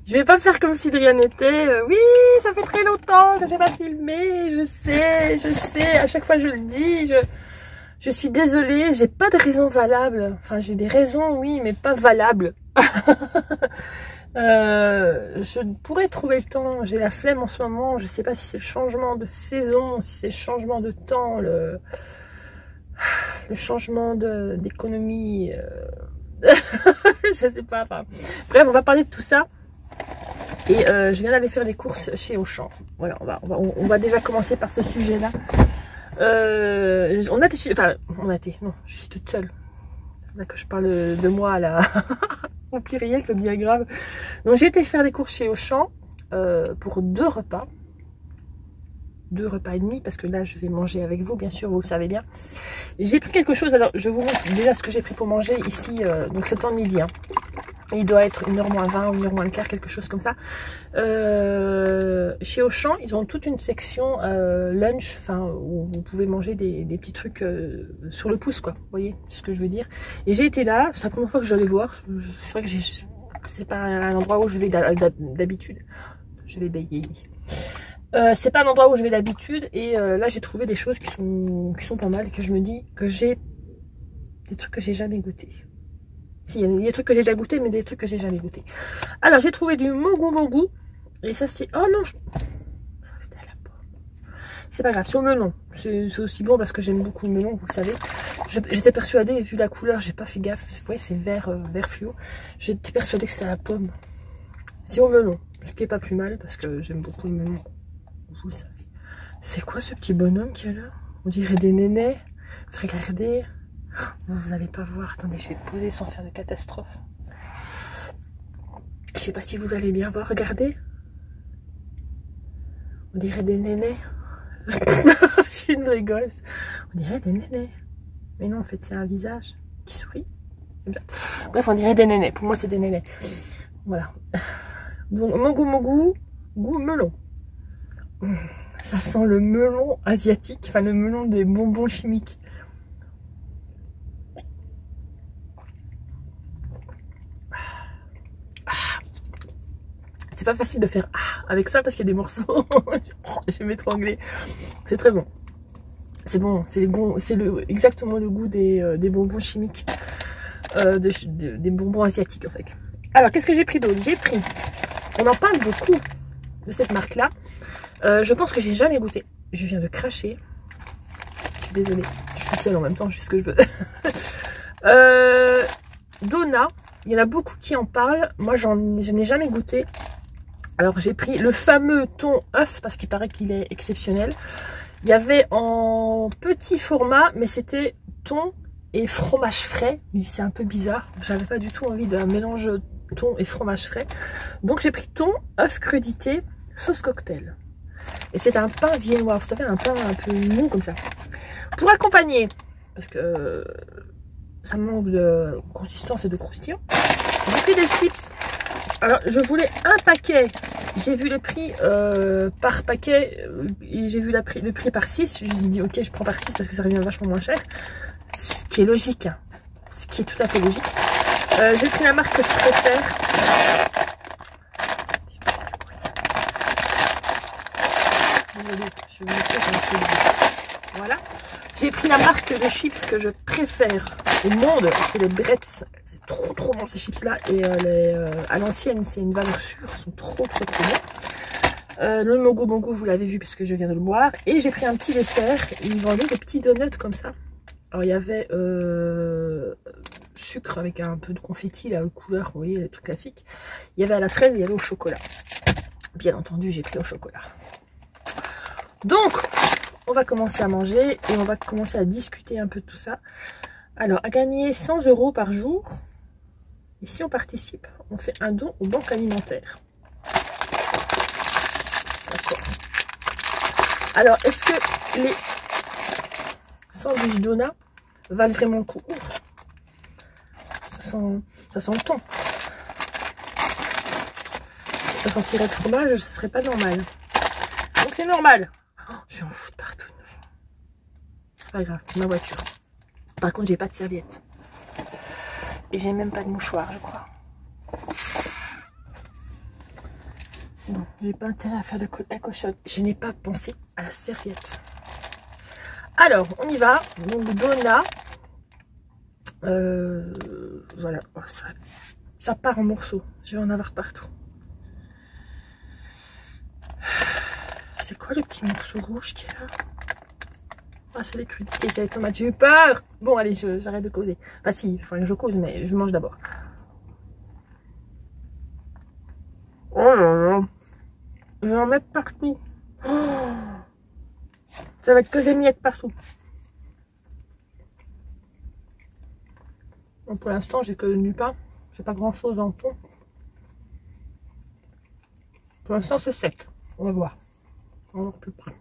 Je vais pas faire comme si de rien n'était. Oui, ça fait très longtemps que j'ai pas filmé. Je sais. À chaque fois je le dis. Je suis désolée. J'ai pas de raison valable. Enfin, j'ai des raisons, oui, mais pas valables. Je pourrais trouver le temps. J'ai la flemme en ce moment. Je sais pas si c'est le changement de saison, si c'est le changement de temps, le changement d'économie. Je sais pas. Enfin, bref, on va parler de tout ça. Et je viens d'aller faire des courses chez Auchan. Voilà, on va déjà commencer par ce sujet-là. Non, je suis toute seule. Là que je parle de moi là, au pluriel, c'est bien grave. Donc j'ai été faire des courses chez Auchan pour 2 repas. 2 repas et demi, parce que là je vais manger avec vous, bien sûr, vous le savez bien. J'ai pris quelque chose, alors je vous montre déjà ce que j'ai pris pour manger ici, donc c'est le temps de midi. Hein. Il doit être 1h moins 20 ou 1h moins le quart, quelque chose comme ça. Chez Auchan, ils ont toute une section lunch, enfin où vous pouvez manger des petits trucs sur le pouce, quoi. Vous voyez ce que je veux dire. Et j'ai été là, c'est la première fois que je vais voir. C'est vrai que c'est pas un endroit où je vais d'habitude. Je vais bégayer. C'est pas un endroit où je vais d'habitude et là j'ai trouvé des choses qui sont pas mal, que je me dis que j'ai des trucs que j'ai jamais goûté. Si, il y a des trucs que j'ai déjà goûté, mais des trucs que j'ai jamais goûté. Alors j'ai trouvé du mogu et ça c'est, oh non, c'était à la pomme. C'est pas grave, c'est au melon. C'est aussi bon parce que j'aime beaucoup le melon, vous le savez. J'étais persuadée, vu la couleur, j'ai pas fait gaffe. Vous voyez, c'est vert fluo. J'étais persuadée que c'est à la pomme. C'est au melon, ce qui est pas plus mal parce que j'aime beaucoup le melon. Vous savez. C'est quoi ce petit bonhomme qui est là? On dirait des nénés. Vous regardez. Vous n'allez pas voir. Attendez, je vais poser sans faire de catastrophe. Je sais pas si vous allez bien voir. Regardez. On dirait des nénés. Je suis une vraie gosse. On dirait des nénés. Mais non, en fait, c'est un visage qui sourit. Bref, on dirait des nénés. Pour moi, c'est des nénés. Voilà. Donc, mogu, goût melon. Ça sent le melon asiatique, enfin le melon des bonbons chimiques. C'est pas facile de faire avec ça parce qu'il y a des morceaux. Je vais m'étrangler. C'est très bon. C'est bon, c'est exactement le goût des bonbons chimiques, des bonbons asiatiques en fait. Alors qu'est-ce que j'ai pris d'autre? J'ai pris, on en parle beaucoup de cette marque-là. Je pense que j'ai jamais goûté. Je viens de cracher. Je suis désolée. Je suis seule en même temps, je fais ce que je veux. Dona. Il y en a beaucoup qui en parlent. Moi, je n'ai jamais goûté. Alors, j'ai pris le fameux thon œuf parce qu'il paraît qu'il est exceptionnel. Il y avait en petit format, mais c'était thon et fromage frais. C'est un peu bizarre. J'avais pas du tout envie d'un mélange thon et fromage frais. Donc, j'ai pris thon, œuf crudité, sauce cocktail. Et c'est un pain viennois, vous savez, un pain un peu mou comme ça. Pour accompagner, parce que ça manque de consistance et de croustillant, j'ai pris des chips. Alors, je voulais un paquet. J'ai vu le prix par paquet et j'ai vu le prix par 6. Je me suis dit, ok, je prends par 6 parce que ça revient vachement moins cher. Ce qui est logique, hein. Ce qui est tout à fait logique. J'ai pris la marque que je préfère. Voilà. J'ai pris la marque de chips que je préfère au monde, c'est les Bretz. C'est trop bon ces chips là. Et à l'ancienne, c'est une valeur sûre, ils sont trop bons. Le mogu, vous l'avez vu puisque je viens de le boire. Et j'ai pris un petit dessert. Ils vendaient des petits donuts comme ça. Alors il y avait sucre avec un peu de confetti, la couleur, vous voyez, les trucs classiques. Il y avait à la fraise, il y avait au chocolat. Bien entendu, j'ai pris au chocolat. Donc, on va commencer à manger et on va commencer à discuter un peu de tout ça. Alors, à gagner 100 € par jour. Et si on participe, on fait un don aux banques alimentaires. D'accord. Alors, est-ce que les sandwichs Dona valent vraiment le coup? Ça sent le thon. Ça sentirait le fromage, ce serait pas normal. Donc c'est normal. Oh, je vais en foutre partout. C'est pas grave, c'est ma voiture. Par contre, j'ai pas de serviette. Et j'ai même pas de mouchoir, je crois. Bon, j'ai pas intérêt à faire de la cochonne. Je n'ai pas pensé à la serviette. Alors, on y va. Donc, Donna. Voilà. Oh, ça part en morceaux. Je vais en avoir partout. C'est quoi le petit morceau rouge qui est là? Ah, c'est les crudité, c'est les tomates. J'ai eu peur. Bon, allez, j'arrête de causer. Enfin, si, il faut que je cause, mais je mange d'abord. Oh là là. Je vais en mettre partout. Oh, ça va être que des miettes partout. Bon, pour l'instant, j'ai que du pain. J'ai pas grand chose dans le fond. Pour l'instant, c'est sec. On va voir. On va voir plus près.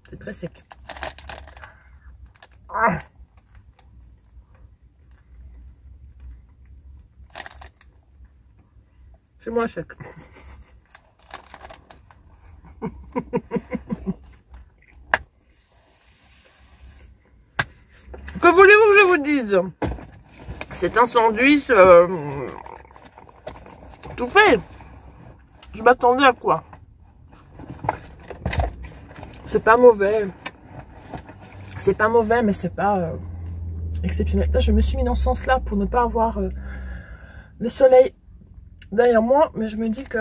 C'est très sec. Ah. C'est moins sec. Que voulez-vous que je vous dise? C'est un sandwich tout fait. Je m'attendais à quoi? C'est pas mauvais. C'est pas mauvais, mais c'est pas exceptionnel. Là, je me suis mis dans ce sens-là pour ne pas avoir le soleil derrière moi. Mais je me dis que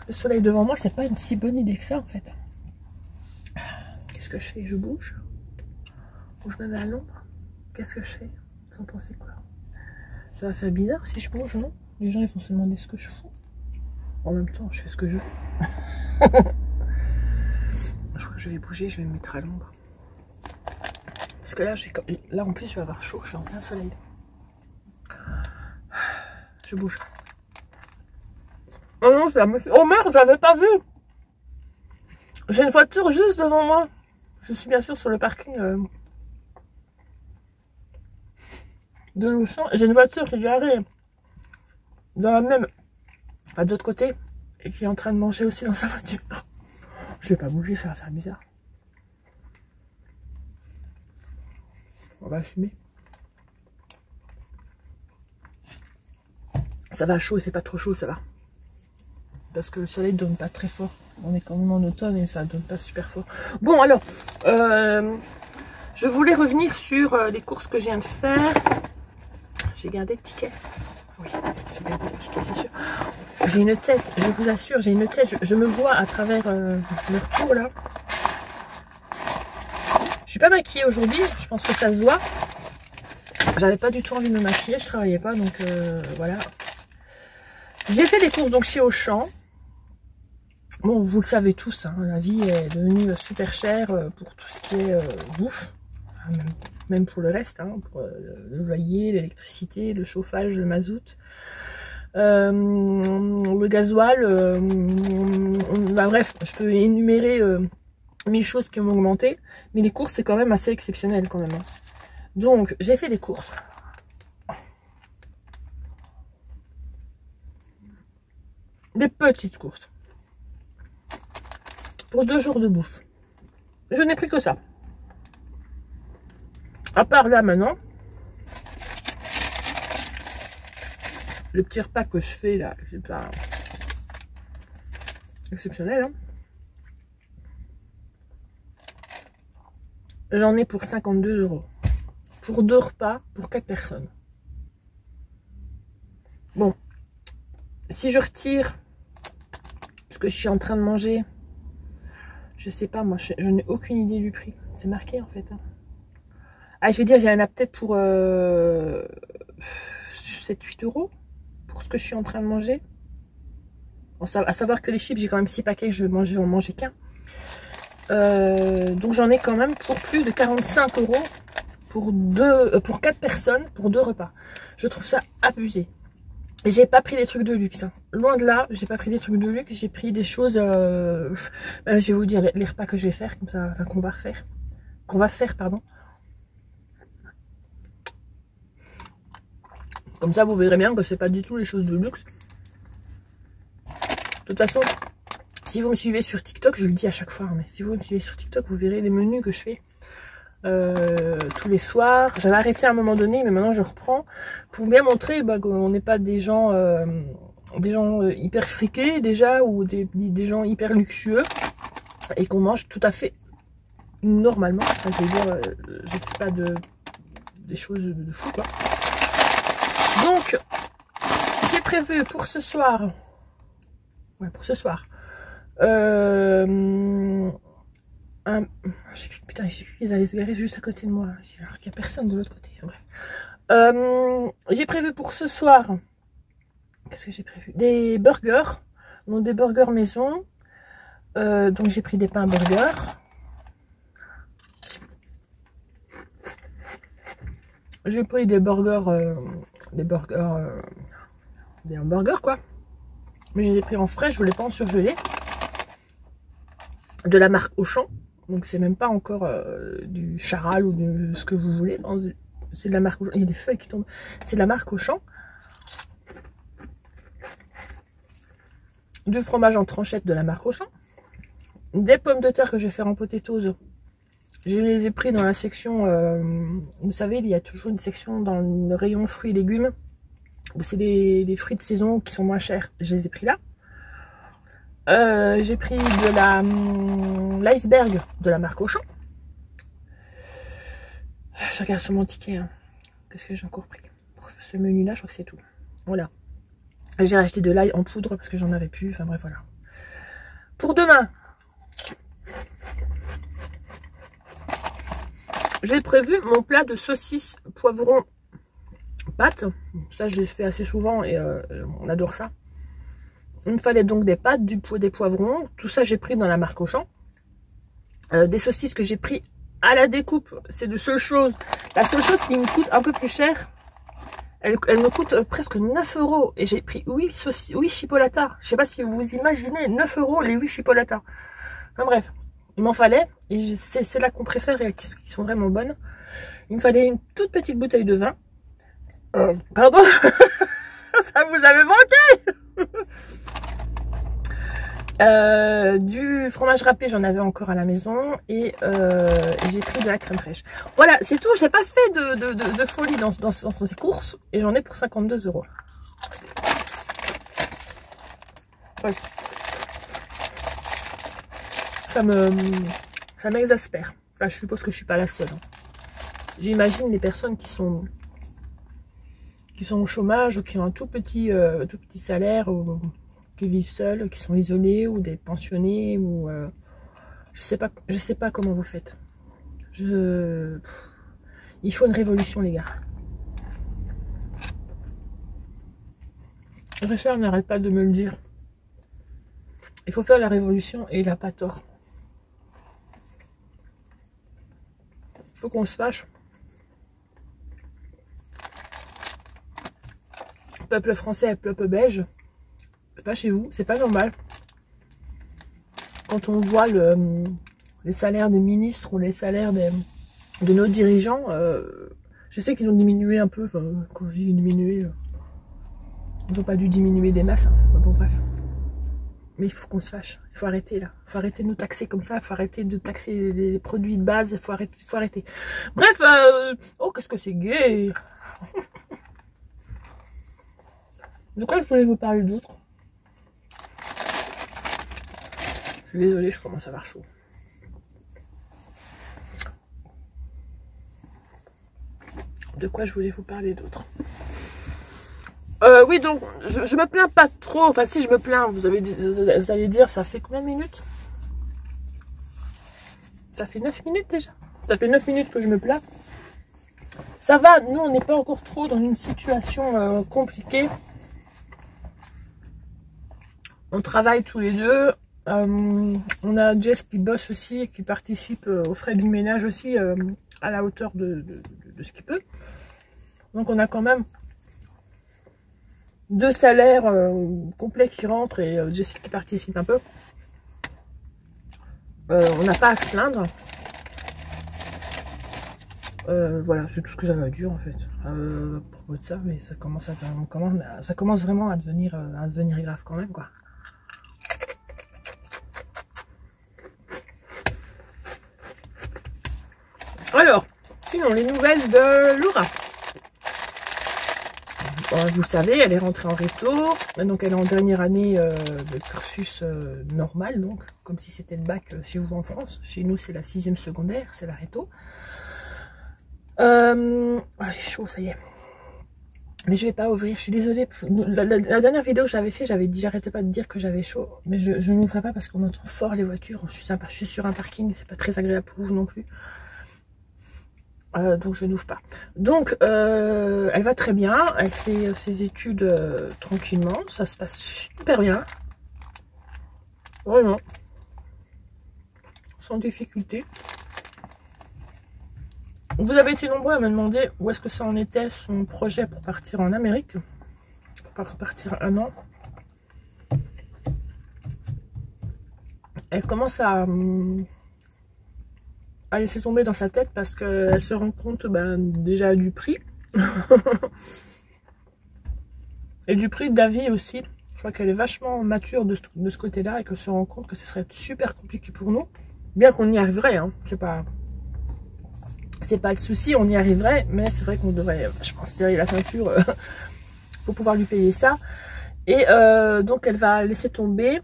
le soleil devant moi, c'est pas une si bonne idée que ça, en fait. Qu'est-ce que je fais? Je bouge? Ou je me mets à l'ombre? Qu'est-ce que je fais? Vous en pensez quoi? Ça va faire bizarre si je bouge, non? Les gens, ils vont se demander ce que je fous. En même temps, je fais ce que je veux. Je crois que je vais bouger, je vais me mettre à l'ombre. Parce que là, en plus, je vais avoir chaud, je suis en plein soleil. Je bouge. Oh non, ça me fait... Oh merde, j'avais pas vu! J'ai une voiture juste devant moi. Je suis bien sûr sur le parking de Longchamp. J'ai une voiture qui est garée dans la même... Enfin, de l'autre côté. Et qui est en train de manger aussi dans sa voiture. Je vais pas bouger, ça va faire bizarre. On va fumer. Ça va chaud et c'est pas trop chaud, ça va. Parce que le soleil ne donne pas très fort. On est quand même en automne et ça donne pas super fort. Bon alors, je voulais revenir sur les courses que je viens de faire. J'ai gardé le ticket. Oui, j'ai gardé le ticket, c'est sûr. J'ai une tête, je vous assure, j'ai une tête. Je me vois à travers le retour là. Je suis pas maquillée aujourd'hui, je pense que ça se voit. J'avais pas du tout envie de me maquiller, je travaillais pas, donc voilà. J'ai fait des courses donc chez Auchan. Bon, vous le savez tous, hein, la vie est devenue super chère pour tout ce qui est bouffe. Enfin, même pour le reste, hein, pour le loyer, l'électricité, le chauffage, le mazout, le gasoil. Bah, bref, je peux énumérer 1000 choses qui ont augmenté. Mais les courses, c'est quand même assez exceptionnel quand même. Hein. Donc, j'ai fait des courses. Des petites courses. Pour 2 jours de bouffe. Je n'ai pris que ça. À part là maintenant. Le petit repas que je fais là, c'est pas exceptionnel. Hein. J'en ai pour 52 €. Pour 2 repas, pour 4 personnes. Bon. Si je retire ce que je suis en train de manger, je sais pas, moi, je n'ai aucune idée du prix. C'est marqué, en fait. Hein. Ah, je vais dire, il y en a peut-être pour 7-8 € pour ce que je suis en train de manger. Bon, à savoir que les chips, j'ai quand même 6 paquets, je vais en manger qu'un. Donc, j'en ai quand même pour plus de 45 € pour 4 personnes, pour 2 repas. Je trouve ça abusé. J'ai pas pris des trucs de luxe. Hein. Loin de là, j'ai pas pris des trucs de luxe. J'ai pris des choses... je vais vous dire les repas que je vais faire, comme ça, enfin, qu'on va faire, pardon. Comme ça, vous verrez bien que c'est pas du tout les choses de luxe. De toute façon, si vous me suivez sur TikTok, je le dis à chaque fois, mais si vous me suivez sur TikTok, vous verrez les menus que je fais tous les soirs. J'avais arrêté à un moment donné, mais maintenant je reprends pour bien montrer qu'on n'est pas des gens hyper friqués déjà, ou des gens hyper luxueux, et qu'on mange tout à fait normalement. Enfin, je veux dire, je fais pas des choses de fou, quoi. Donc, j'ai prévu pour ce soir, ouais, pour ce soir, putain, j'ai cru qu'ils allaient se garer juste à côté de moi, alors qu'il n'y a personne de l'autre côté. Bref, j'ai prévu pour ce soir, qu'est-ce que j'ai prévu? Des burgers, donc des burgers maison. Donc j'ai pris des pains burgers. J'ai pris des burgers, des hamburgers quoi. Mais je les ai pris en frais, je voulais pas en surgelé. De la marque Auchan. Donc c'est même pas encore du Charal ou de ce que vous voulez. C'est de la marque Auchan. Il y a des feuilles qui tombent. C'est de la marque Auchan. Du fromage en tranchette de la marque Auchan. Des pommes de terre que je vais faire en potatoes. Je les ai pris dans la section, vous savez, il y a toujours une section dans le rayon fruits et légumes, où c'est des fruits de saison qui sont moins chers. Je les ai pris là. J'ai pris de l'iceberg de la marque Auchan. Je regarde sur mon ticket. Hein. Qu'est-ce que j'ai encore pris pour ce menu-là? Je crois que c'est tout. Voilà. J'ai acheté de l'ail en poudre parce que j'en avais plus. Enfin bref, voilà. Pour demain, j'ai prévu mon plat de saucisses poivron pâtes. Ça, je le fais assez souvent et on adore ça. Il me fallait donc des pâtes, des poivrons. Tout ça, j'ai pris dans la marque Auchan. Des saucisses que j'ai pris à la découpe. C'est la seule chose qui me coûte un peu plus cher. Elle me coûte presque 9 €. Et j'ai pris 8 chipolatas. Je sais pas si vous imaginez 9 € les 8 chipolatas. Enfin bref. Il m'en fallait, et c'est là qu'on préfère et qui sont vraiment bonnes. Il me fallait une toute petite bouteille de vin. Pardon, ça vous avait manqué. Du fromage râpé, j'en avais encore à la maison, et j'ai pris de la crème fraîche. Voilà, c'est tout. J'ai pas fait de folie dans ces courses, et j'en ai pour 52 €. Ouais. Ça m'exaspère. Enfin, je suppose que je suis pas la seule. Hein. J'imagine les personnes qui sont au chômage ou qui ont un tout petit salaire, ou qui vivent seuls, qui sont isolés, ou des pensionnés, ou je sais pas comment vous faites. Il faut une révolution, les gars. Richard n'arrête pas de me le dire. Il faut faire la révolution et il n'a pas tort. Il faut qu'on se fâche. Peuple français et peuple belge, fâchez-vous, c'est pas normal. Quand on voit les salaires des ministres ou les salaires de nos dirigeants, je sais qu'ils ont diminué un peu, enfin, quand je dis diminué, ils n'ont pas dû diminuer des masses, hein. Bon bref. Mais il faut qu'on se fâche, il faut arrêter là. Il faut arrêter de nous taxer comme ça, il faut arrêter de taxer les produits de base, il faut arrêter. Bref, oh qu'est-ce que c'est gai. De quoi je voulais vous parler d'autre? Je suis désolée, je commence à avoir chaud. De quoi je voulais vous parler d'autre? Oui, donc, je me plains pas trop. Enfin, si je me plains, vous allez dire, ça fait combien de minutes? Ça fait 9 minutes déjà. Ça fait 9 minutes que je me plains. Ça va, nous, on n'est pas encore trop dans une situation compliquée. On travaille tous les deux. On a Jess qui bosse aussi et qui participe aux frais du ménage aussi à la hauteur de ce qu'il peut. Donc, on a quand même 2 salaires complets qui rentrent et Jessie qui participe un peu. On n'a pas à se plaindre. Voilà, c'est tout ce que j'avais à dire en fait. À propos de ça, mais ça commence vraiment à devenir grave quand même quoi. Alors, sinon les nouvelles de Laura. vous le savez, elle est rentrée en réto, donc elle est en dernière année de cursus normal, donc comme si c'était le bac chez vous en France. Chez nous, c'est la 6e secondaire, c'est la réto. J'ai chaud, ça y est. Mais je vais pas ouvrir, je suis désolée. La dernière vidéo que j'avais fait, j'avais dit, j'arrêtais pas de dire que j'avais chaud. Mais je n'ouvrais pas parce qu'on entend fort les voitures. Je suis sur un parking, c'est pas très agréable pour vous non plus. Donc je n'ouvre pas. Donc elle va très bien, elle fait ses études tranquillement, ça se passe super bien. Vraiment. Sans difficulté. Vous avez été nombreux à me demander où est-ce que ça en était son projet pour partir en Amérique. Pour partir 1 an. Elle commence à laisser tomber dans sa tête parce qu'elle se rend compte déjà du prix. Et du prix de la vie aussi. Je crois qu'elle est vachement mature de ce côté-là et qu'elle se rend compte que ce serait super compliqué pour nous. Bien qu'on y arriverait, hein. C'est pas le souci, on y arriverait, mais c'est vrai qu'on devrait vachement serrer la ceinture pour pouvoir lui payer ça. Et donc elle va laisser tomber,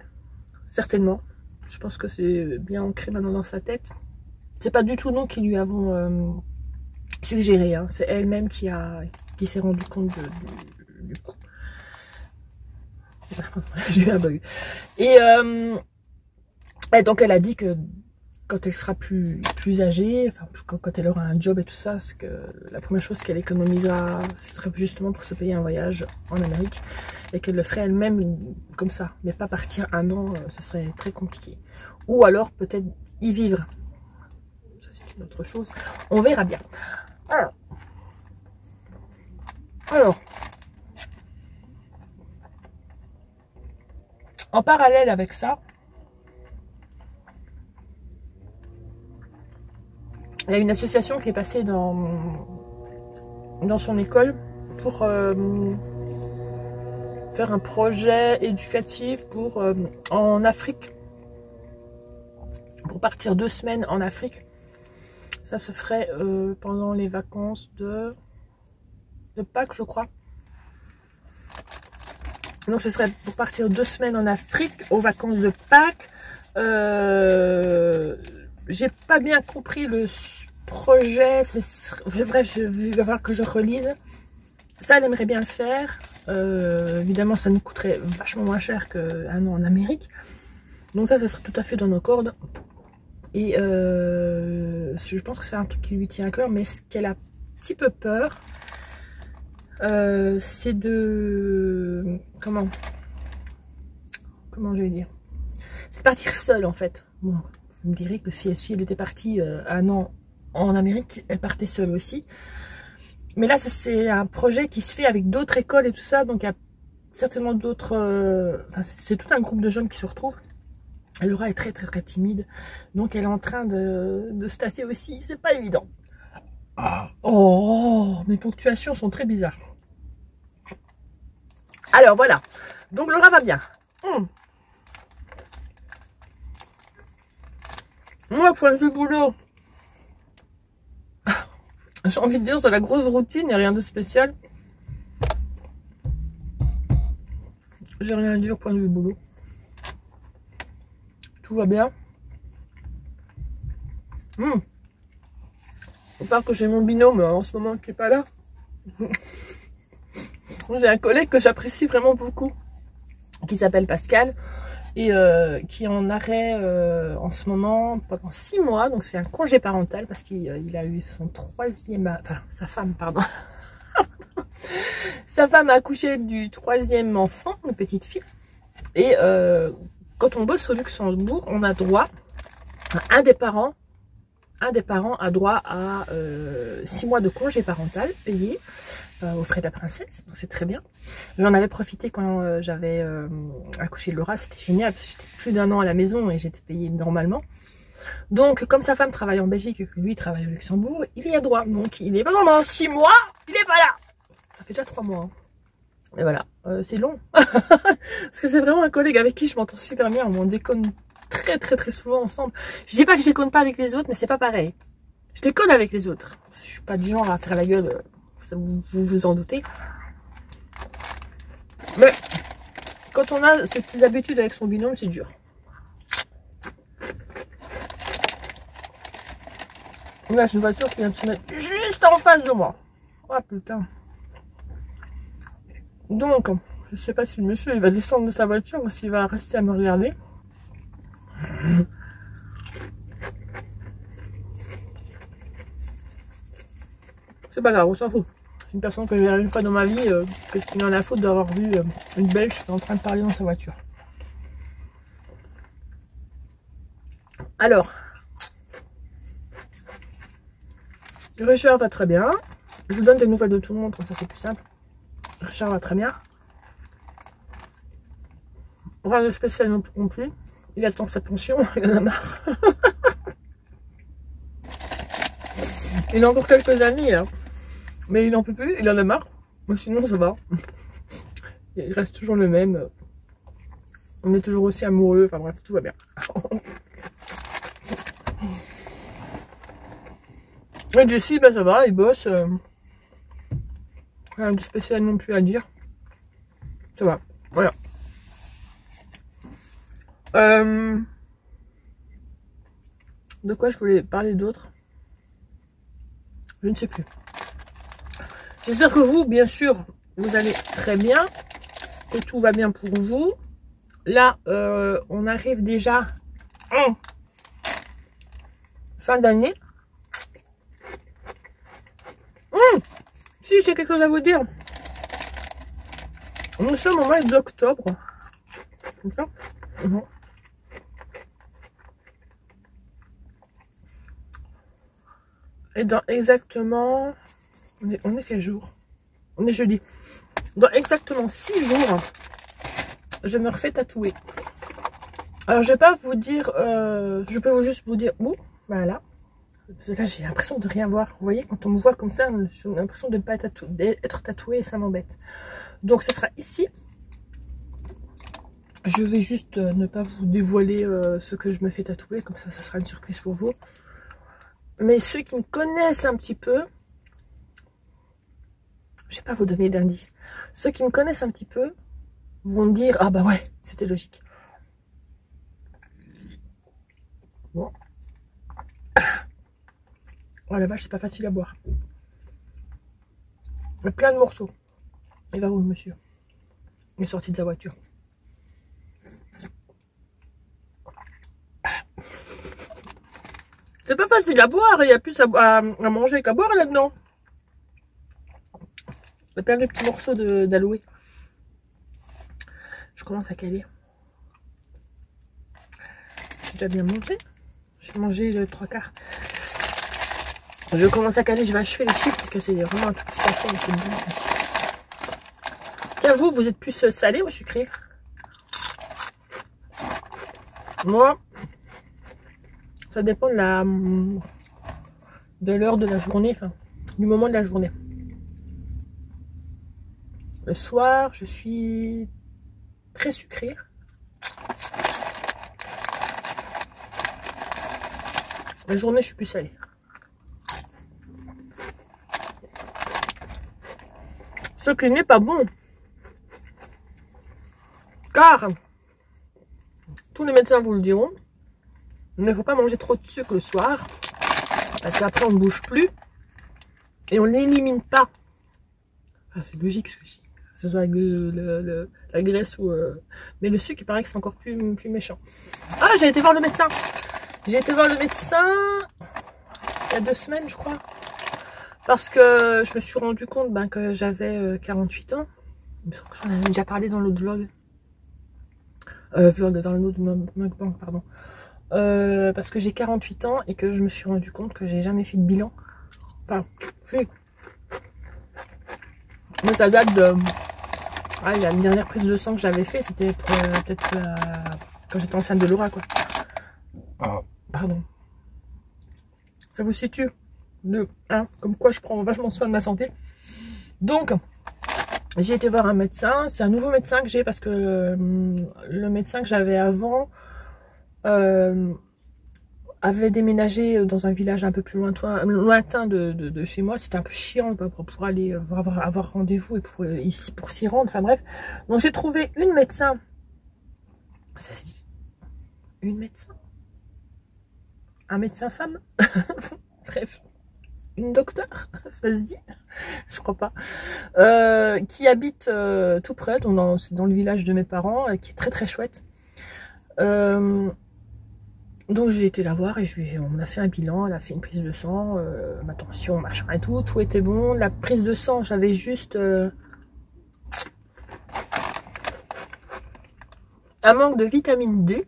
certainement. Je pense que c'est bien ancré maintenant dans sa tête. C'est pas du tout nous qui lui avons suggéré, hein. C'est elle-même qui s'est rendu compte du coup. J'ai eu un bug. Et donc elle a dit que quand elle sera plus âgée, enfin quand elle aura un job et tout ça, c'est que la première chose qu'elle économisera, ce serait justement pour se payer un voyage en Amérique et qu'elle le ferait elle-même comme ça, mais pas partir 1 an, ce serait très compliqué. Ou alors peut-être y vivre, ça c'est une autre chose, on verra bien. Alors en parallèle avec ça, il y a une association qui est passée dans son école pour faire un projet éducatif en Afrique. Pour partir 2 semaines en Afrique. Ça se ferait pendant les vacances de Pâques, je crois. Donc ce serait pour partir 2 semaines en Afrique aux vacances de Pâques. J'ai pas bien compris le projet. Bref, il va falloir que je relise. Ça, elle aimerait bien le faire. Évidemment, ça nous coûterait vachement moins cher qu'1 an en Amérique. Donc ça serait tout à fait dans nos cordes. Et je pense que c'est un truc qui lui tient à cœur. Mais ce qu'elle a un petit peu peur, c'est de... Comment je vais dire? C'est partir seule, en fait. Bon, vous me direz que si elle était partie 1 an en Amérique, elle partait seule aussi. Mais là, c'est un projet qui se fait avec d'autres écoles et tout ça. Donc, il y a certainement d'autres... c'est tout un groupe de jeunes qui se retrouvent. Laura est très, très, très timide. Donc, elle est en train de se tâter aussi. C'est pas évident. Oh, mes ponctuations sont très bizarres. Alors, voilà. Donc, Laura va bien. Moi, point de vue boulot, j'ai envie de dire, c'est la grosse routine, il n'y a rien de spécial. J'ai rien à dire, point de vue boulot. Tout va bien. Faut pas que j'ai mon binôme en ce moment qui n'est pas là. J'ai un collègue que j'apprécie vraiment beaucoup, qui s'appelle Pascal. Et qui est en arrêt en ce moment pendant 6 mois, donc c'est un congé parental parce qu'il a eu son 3e, enfin sa femme, pardon. Sa femme a accouché du 3e enfant, une petite fille. Et quand on bosse au Luxembourg, on a droit, un des parents a droit à 6 mois de congé parental payé aux frais de la princesse, donc c'est très bien. J'en avais profité quand j'avais accouché de Laura, c'était génial parce que j'étais plus d'1 an à la maison et j'étais payée normalement. Donc comme sa femme travaille en Belgique et que lui travaille au Luxembourg, il y a droit. Donc il est pas pendant 6 mois, il est pas là. Ça fait déjà 3 mois. Hein. Et voilà, c'est long. Parce que c'est vraiment un collègue avec qui je m'entends super bien, on déconne très très très souvent ensemble. Je dis pas que je déconne pas avec les autres, mais c'est pas pareil. Je déconne avec les autres. Je suis pas du genre à faire la gueule, vous vous en doutez. Mais quand on a ces petites habitudes avec son binôme, c'est dur. Là, j'ai une voiture qui vient de se mettre juste en face de moi. Oh putain. Donc, je sais pas si le monsieur il va descendre de sa voiture ou s'il va rester à me regarder. C'est pas grave, on s'en fout. C'est une personne que j'ai vue une fois dans ma vie. Qu'est-ce qu'il en a à foutre d'avoir vu une Belge qui est en train de parler dans sa voiture. Alors, Richard va très bien. Je vous donne des nouvelles de tout le monde, comme ça c'est plus simple. Richard va très bien. Rien de spécial non plus. Il attend sa pension, il en a marre. Il a encore quelques années, hein. Mais il n'en peut plus, il en a marre. Mais sinon ça va. Il reste toujours le même. On est toujours aussi amoureux, enfin bref, tout va bien. Et Jessie, ben ça va, il bosse. Rien de spécial non plus à dire. Ça va, voilà. De quoi je voulais parler d'autre? Je ne sais plus. J'espère que vous, bien sûr, vous allez très bien. Que tout va bien pour vous. Là, on arrive déjà en fin d'année. Si, j'ai quelque chose à vous dire. Nous sommes au mois d'octobre. Et dans exactement... On est quel jour? On est jeudi. Dans exactement 6 jours, je me refais tatouer. Alors, je vais pas vous dire... je peux juste vous dire où. Voilà. Parce que là, j'ai l'impression de rien voir. Vous voyez, quand on me voit comme ça, j'ai l'impression de ne pas être tatouée et ça m'embête. Donc, ce sera ici. Je vais juste ne pas vous dévoiler ce que je me fais tatouer. Comme ça sera une surprise pour vous. Mais ceux qui me connaissent un petit peu... Je vais pas vous donner d'indices. Ceux qui me connaissent un petit peu vont me dire, ah bah ouais, c'était logique. Bon. Oh la vache, c'est pas facile à boire. Il y a plein de morceaux. Il va où le monsieur? Il est sorti de sa voiture. C'est pas facile à boire, il y a plus à manger qu'à boire là-dedans. Il y a plein de petits morceaux d'aloe. Je commence à caler. J'ai déjà bien mangé. J'ai mangé le 3/4. Je commence à caler, je vais achever les chips parce que c'est vraiment un tout petit paquet, mais c'est bon les chips. Tiens, vous êtes plus salé ou sucré? Moi, ça dépend de l'heure de la journée, enfin, du moment de la journée. Le soir, je suis très sucrée. La journée, je suis plus salée. Ce qui n'est pas bon. Car, tous les médecins vous le diront, il ne faut pas manger trop de sucre le soir. Parce qu'après, on ne bouge plus. Et on n'élimine pas. Ah, c'est logique ce que je dis. Que ce soit avec la graisse ou... Mais le sucre, il paraît que c'est encore plus méchant. Ah, j'ai été voir le médecin. J'ai été voir le médecin il y a 2 semaines, je crois. Parce que je me suis rendu compte que j'avais 48 ans. Il me semble que j'en avais déjà parlé dans l'autre vlog. Dans l'autre mukbang, pardon. Parce que j'ai 48 ans et que je me suis rendu compte que j'ai jamais fait de bilan. Enfin, oui. Mais ça date de... Ah, la dernière prise de sang que j'avais fait, c'était peut-être quand j'étais enceinte de Laura, quoi. Oh, pardon. Ça vous situe comme quoi je prends vachement soin de ma santé. Donc, j'ai été voir un médecin. C'est un nouveau médecin que j'ai parce que le médecin que j'avais avant avait déménagé dans un village un peu plus lointain de chez moi. C'était un peu chiant pour aller avoir rendez-vous et pour ici pour s'y rendre. Enfin bref. Donc j'ai trouvé une médecin. Ça se dit une médecin? Un médecin femme? Bref. Une docteure, ça se dit, je crois pas, qui habite tout près, donc dans le village de mes parents, qui est très très chouette. Donc j'ai été la voir et on a fait un bilan, elle a fait une prise de sang, ma tension, machin et tout était bon. La prise de sang, j'avais juste un manque de vitamine D,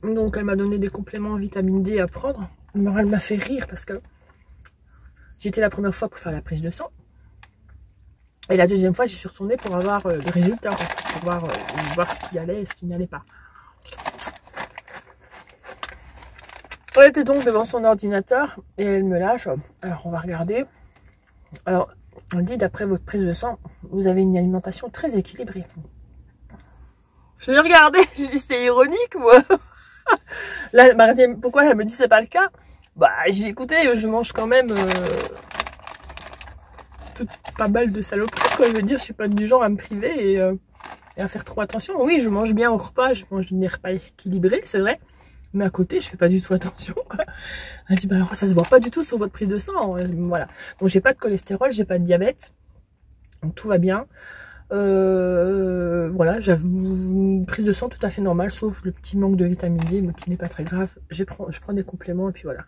donc elle m'a donné des compléments vitamine D à prendre. Alors elle m'a fait rire parce que j'étais la première fois pour faire la prise de sang. Et la deuxième fois, j'y suis retournée pour avoir le résultat, pour voir ce qui allait et ce qui n'allait pas. Elle était donc devant son ordinateur et elle me lâche. Alors, on va regarder. Alors, on dit, d'après votre prise de sang, vous avez une alimentation très équilibrée. Je l'ai regardé, je dis, c'est ironique, moi. Là, pourquoi elle me dit, c'est pas le cas? Bah, j'ai écouté, je mange quand même pas mal de saloperies, quoi. Je veux dire, je suis pas du genre à me priver et à faire trop attention. Oui, je mange bien au repas, je mange des repas équilibrés, c'est vrai. Mais à côté, je fais pas du tout attention, quoi. Elle dit, bah alors ça se voit pas du tout sur votre prise de sang. Voilà. Donc j'ai pas de cholestérol, j'ai pas de diabète. Donc tout va bien. Voilà, j'avoue, une prise de sang tout à fait normale, sauf le petit manque de vitamine D, mais qui n'est pas très grave. Je prends des compléments et puis voilà.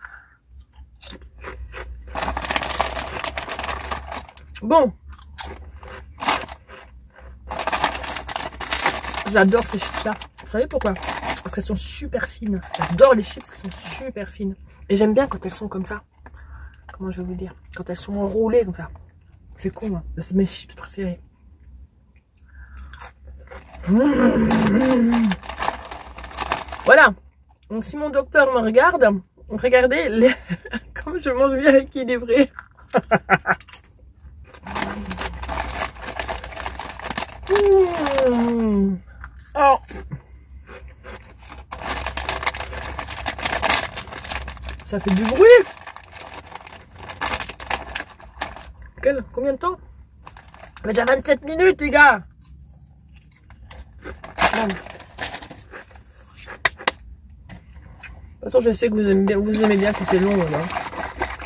Bon. J'adore ces chips-là. Vous savez pourquoi? Parce qu'elles sont super fines. J'adore les chips qui sont super fines. Et j'aime bien quand elles sont comme ça. Comment je vais vous dire? Quand elles sont enroulées comme ça. C'est con, hein. C'est mes chips préférées. Voilà. Donc si mon docteur me regarde, regardez comme je mange bien équilibré. Oh. Ça fait du bruit. Combien de temps? On a déjà 27 minutes, les gars. Bon. De toute façon, je sais que vous aimez bien que c'est long, là.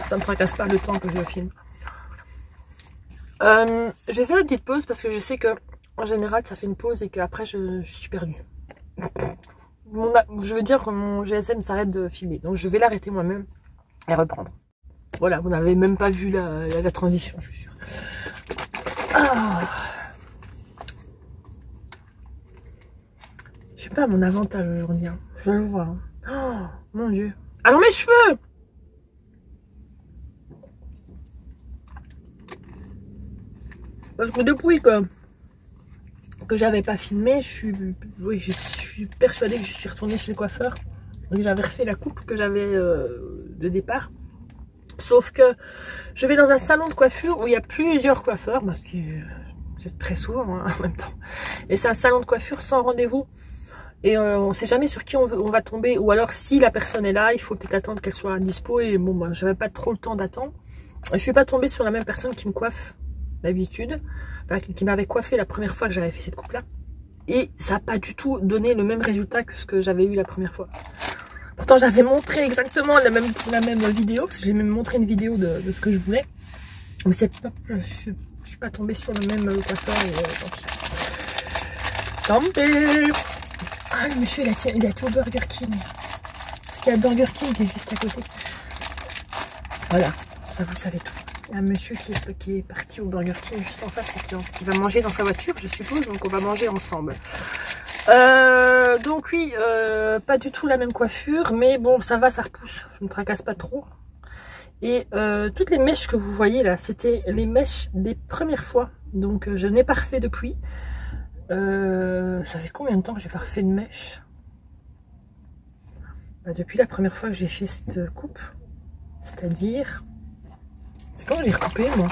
Ça me tracasse pas le temps que je filme. Je vais faire une petite pause parce que je sais que en général ça fait une pause et qu'après je suis perdue. Je veux dire que mon GSM s'arrête de filmer, donc je vais l'arrêter moi-même et reprendre. Voilà, vous n'avez même pas vu la transition, je suis sûre. Ah. Je sais pas mon avantage aujourd'hui, hein. Je le vois. Hein. Oh mon dieu. Alors mes cheveux. Parce que depuis que j'avais pas filmé, je suis persuadée que je suis retournée chez le coiffeur et que j'avais refait la coupe que j'avais de départ. Sauf que je vais dans un salon de coiffure où il y a plusieurs coiffeurs, parce que c'est très souvent hein, en même temps. Et c'est un salon de coiffure sans rendez-vous. Et on sait jamais sur qui on va tomber. Ou alors si la personne est là, il faut peut-être attendre qu'elle soit dispo. Et bon, moi, j'avais pas trop le temps d'attendre. Je suis pas tombée sur la même personne qui me coiffe d'habitude. Enfin, qui m'avait coiffé la première fois que j'avais fait cette coupe-là. Et ça n'a pas du tout donné le même résultat que ce que j'avais eu la première fois. Pourtant, j'avais montré exactement la même vidéo. J'ai même montré une vidéo de ce que je voulais. Mais c'est pas, je suis pas tombée sur le même coiffeur. Tant pis. Ah, le monsieur, il a été au Burger King. Parce qu'il y a Burger King qui est juste à côté. Voilà, ça vous savez tout. Il y a un monsieur qui est parti au Burger King juste en face et qui va manger dans sa voiture, je suppose. Donc on va manger ensemble. Donc oui, pas du tout la même coiffure. Mais bon, ça va, ça repousse. Je ne me tracasse pas trop. Et toutes les mèches que vous voyez là, c'était les mèches des premières fois. Donc je n'ai pas refait depuis. Ça fait combien de temps que j'ai pas refait de mèche? Depuis la première fois que j'ai fait cette coupe. C'est-à-dire... C'est quand j'ai recoupé moi?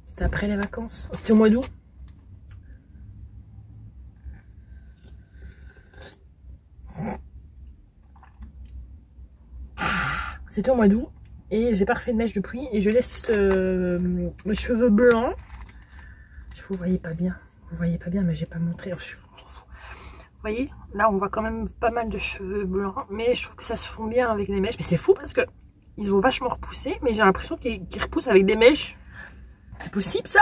C'était après les vacances. C'était au mois d'août. C'était au mois d'août. Et j'ai pas refait de mèche depuis. Et je laisse mes cheveux blancs. Vous voyez pas bien. Vous voyez pas bien, mais j'ai pas montré. Vous voyez, là on voit quand même pas mal de cheveux blancs. Mais je trouve que ça se fond bien avec les mèches. Mais c'est fou parce que ils ont vachement repoussé. Mais j'ai l'impression qu'ils repoussent avec des mèches. C'est possible ça?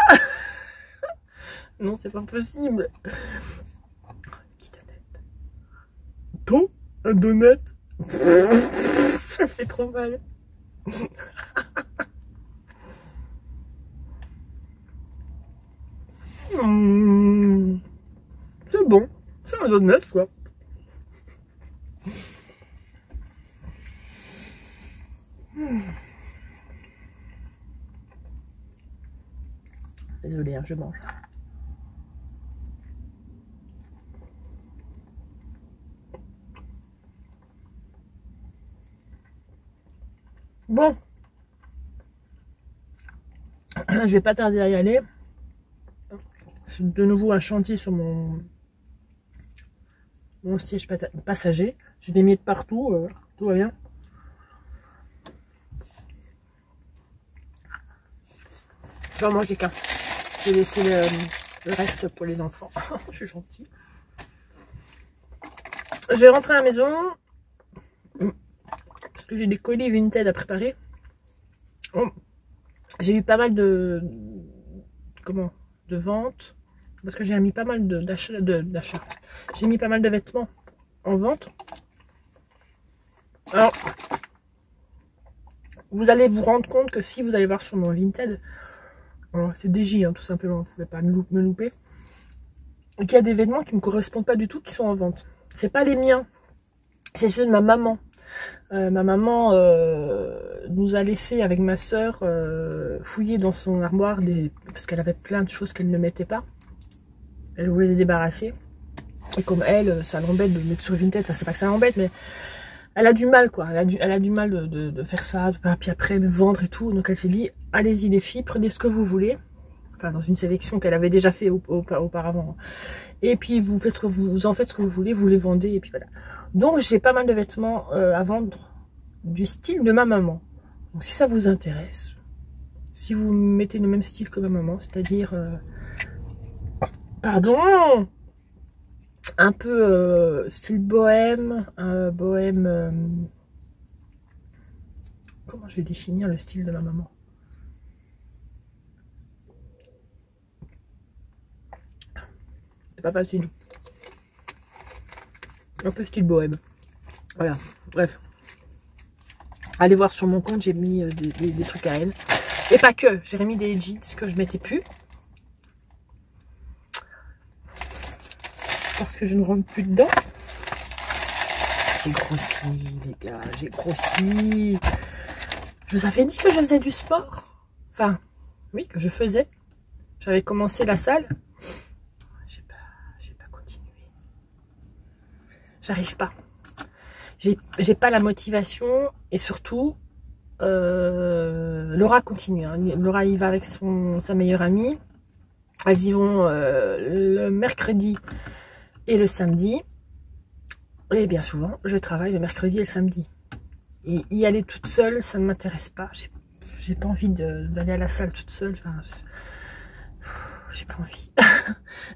Non, c'est pas possible. Ton un donut. Ça fait trop mal. C'est bon. C'est un donut quoi. Désolée, hein, je mange. Bon. Je vais pas tarder à y aller. C'est de nouveau un chantier sur mon siège passager. J'ai des miettes partout. Tout va bien. J'en mange des qu'un. J'ai laissé le reste pour les enfants. Je suis gentille. Je vais rentrer à la maison. Parce que j'ai des colis Vinted à préparer. Oh. J'ai eu pas mal de ventes. Parce que j'ai mis pas mal d'achats. J'ai mis pas mal de vêtements en vente. Alors, vous allez vous rendre compte que si vous allez voir sur mon Vinted, c'est DJ hein, tout simplement, vous ne pouvez pas me louper, qu'il y a des vêtements qui ne me correspondent pas du tout qui sont en vente. C'est pas les miens, c'est ceux de ma maman. Ma maman nous a laissé avec ma soeur fouiller dans son armoire parce qu'elle avait plein de choses qu'elle ne mettait pas. Elle voulait les débarrasser. Et comme elle, ça l'embête de mettre sur Vinted, enfin c'est pas que ça l'embête, mais elle a du mal quoi. Elle a du mal de faire ça, puis après me vendre et tout. Donc elle s'est dit, allez-y les filles, prenez ce que vous voulez. Enfin dans une sélection qu'elle avait déjà fait auparavant. Et puis vous faites vous en faites ce que vous voulez, vous les vendez et puis voilà. Donc j'ai pas mal de vêtements à vendre du style de ma maman. Donc si ça vous intéresse, si vous mettez le même style que ma maman, c'est-à-dire pardon, un peu style bohème, comment je vais définir le style de ma maman? C'est pas facile. Un peu style bohème. Voilà, bref. Allez voir sur mon compte, j'ai mis des trucs à elle. Et pas que, j'ai remis des jeans que je mettais plus. Parce que je ne rentre plus dedans. J'ai grossi, les gars, j'ai grossi. Je vous avais dit que je faisais du sport. Enfin, oui, que je faisais. J'avais commencé la salle. J'ai pas continué. J'arrive pas. J'ai pas la motivation. Et surtout, Laura continue. Hein. Laura y va avec sa meilleure amie. Elles y vont le mercredi et le samedi. Et bien souvent, je travaille le mercredi et le samedi. Et y aller toute seule, ça ne m'intéresse pas. J'ai pas envie d'aller à la salle toute seule. Enfin, j'ai pas envie.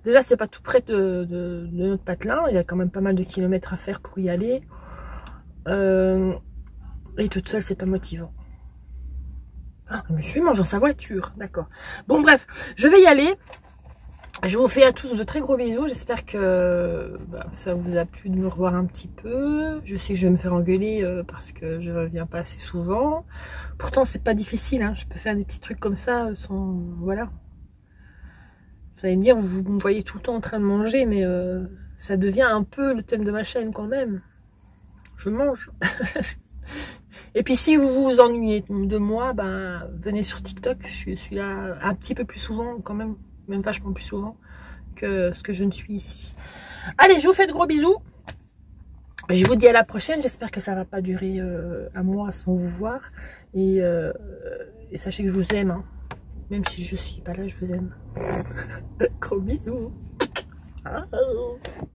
Déjà, c'est pas tout près de notre patelin. Il y a quand même pas mal de kilomètres à faire pour y aller. Et toute seule, c'est pas motivant. Ah, monsieur mange dans sa voiture. D'accord. Bon, bref, je vais y aller. Je vous fais à tous de très gros bisous. J'espère que ça vous a plu de me revoir un petit peu. Je sais que je vais me faire engueuler parce que je reviens pas assez souvent. Pourtant, c'est pas difficile. Hein. Je peux faire des petits trucs comme ça sans... Voilà. Vous allez me dire, vous me voyez tout le temps en train de manger, mais ça devient un peu le thème de ma chaîne quand même. Je mange. Et puis si vous vous ennuyez de moi, venez sur TikTok. Je suis là un petit peu plus souvent quand même. Même vachement plus souvent que ce que je ne suis ici. Allez, je vous fais de gros bisous. Je vous dis à la prochaine. J'espère que ça va pas durer un mois sans vous voir. Et sachez que je vous aime. Hein. Même si je suis pas là, je vous aime. Gros bisous.